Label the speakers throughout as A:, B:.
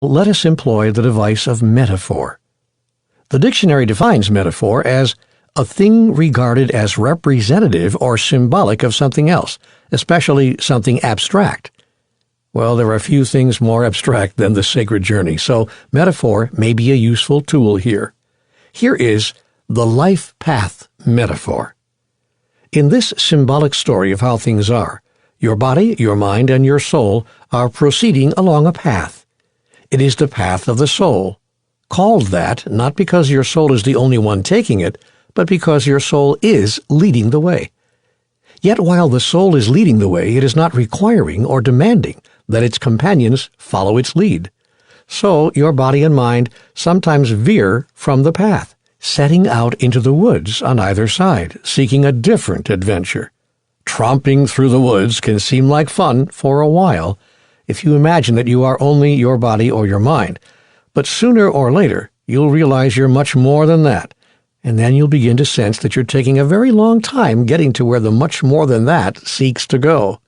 A: let us employ the device of metaphor. The dictionary defines metaphor as a thing regarded as representative or symbolic of something else, especially something abstract. Well, there are few things more abstract than the sacred journey, so metaphor may be a useful tool here. Here is the life path metaphor. In this symbolic story of how things are, your body, your mind, and your soul are proceeding along a path. It is the path of the soul, called that not because your soul is the only one taking it, but because your soul is leading the way. Yet while the soul is leading the way, it is not requiring or demanding that its companions follow its lead. So your body and mind sometimes veer from the path, setting out into the woods on either side, seeking a different adventure. Tromping through the woods can seem like fun for a while if you imagine that you are only your body or your mind. But sooner or later, you'll realize you're much more than that, and then you'll begin to sense that you're taking a very long time getting to where the much more than that seeks to go.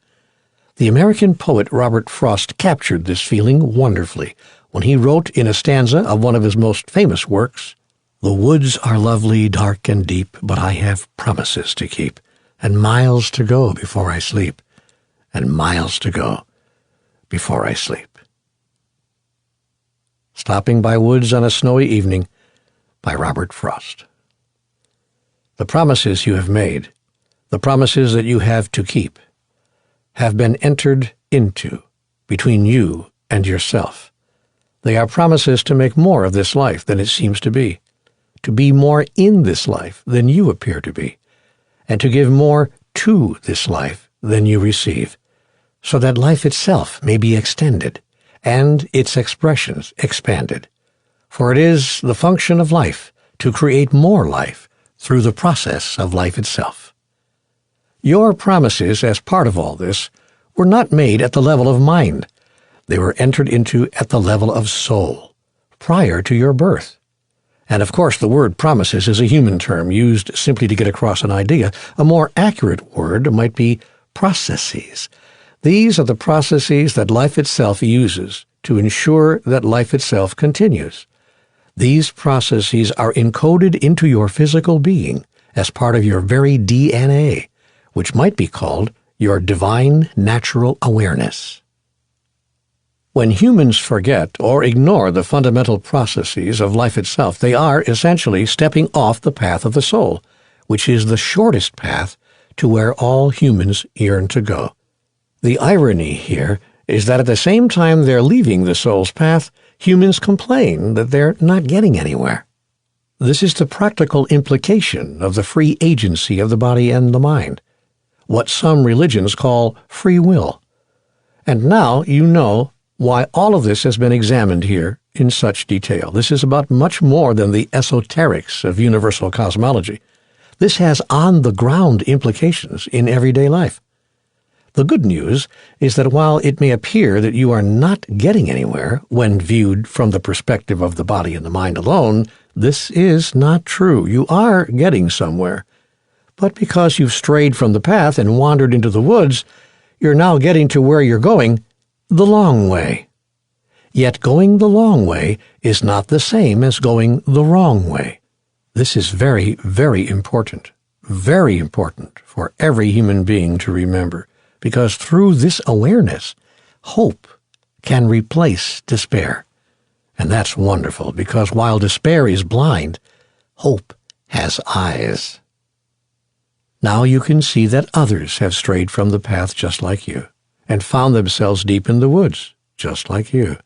A: The American poet Robert Frost captured this feeling wonderfully when he wrote in a stanza of one of his most famous works, "The woods are lovely, dark and deep, but I have promises to keep, and miles to go before I sleep, and miles to go before I sleep." Stopping by Woods on a Snowy Evening by Robert Frost. The promises you have made, the promises that you have to keep, have been entered into between you and yourself. They are promises to make more of this life than it seems to be more in this life than you appear to be, and to give more to this life than you receive, so that life itself may be extended and its expressions expanded. For it is the function of life to create more life through the process of life itself. Your promises as part of all this were not made at the level of mind. They were entered into at the level of soul, prior to your birth. And of course the word promises is a human term used simply to get across an idea. A more accurate word might be processes. These are the processes that life itself uses to ensure that life itself continues. These processes are encoded into your physical being as part of your very DNA, which might be called your divine natural awareness. When humans forget or ignore the fundamental processes of life itself, they are essentially stepping off the path of the soul, which is the shortest path to where all humans yearn to go. The irony here is that at the same time they're leaving the soul's path, humans complain that they're not getting anywhere. This is the practical implication of the free agency of the body and the mind, what some religions call free will. And now you know why all of this has been examined here in such detail. This is about much more than the esoterics of universal cosmology. This has on-the-ground implications in everyday life. The good news is that while it may appear that you are not getting anywhere when viewed from the perspective of the body and the mind alone, this is not true. You are getting somewhere. But because you've strayed from the path and wandered into the woods, you're now getting to where you're going the long way. Yet going the long way is not the same as going the wrong way. This is very, very important for every human being to remember, because through this awareness, hope can replace despair. And that's wonderful, because while despair is blind, hope has eyes. Now you can see that others have strayed from the path just like you, and found themselves deep in the woods just like you.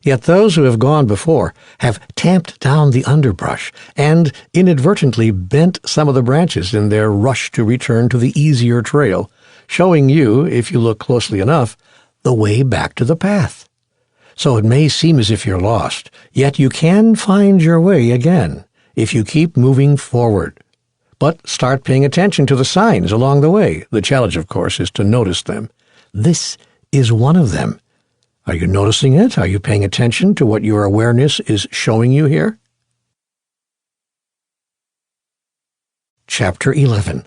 A: Yet those who have gone before have tamped down the underbrush and inadvertently bent some of the branches in their rush to return to the easier trail, showing you, if you look closely enough, the way back to the path. So it may seem as if you're lost, yet you can find your way again if you keep moving forward. But start paying attention to the signs along the way. The challenge, of course, is to notice them. This is one of them. Are you noticing it? Are you paying attention to what your awareness is showing you here? Chapter 11.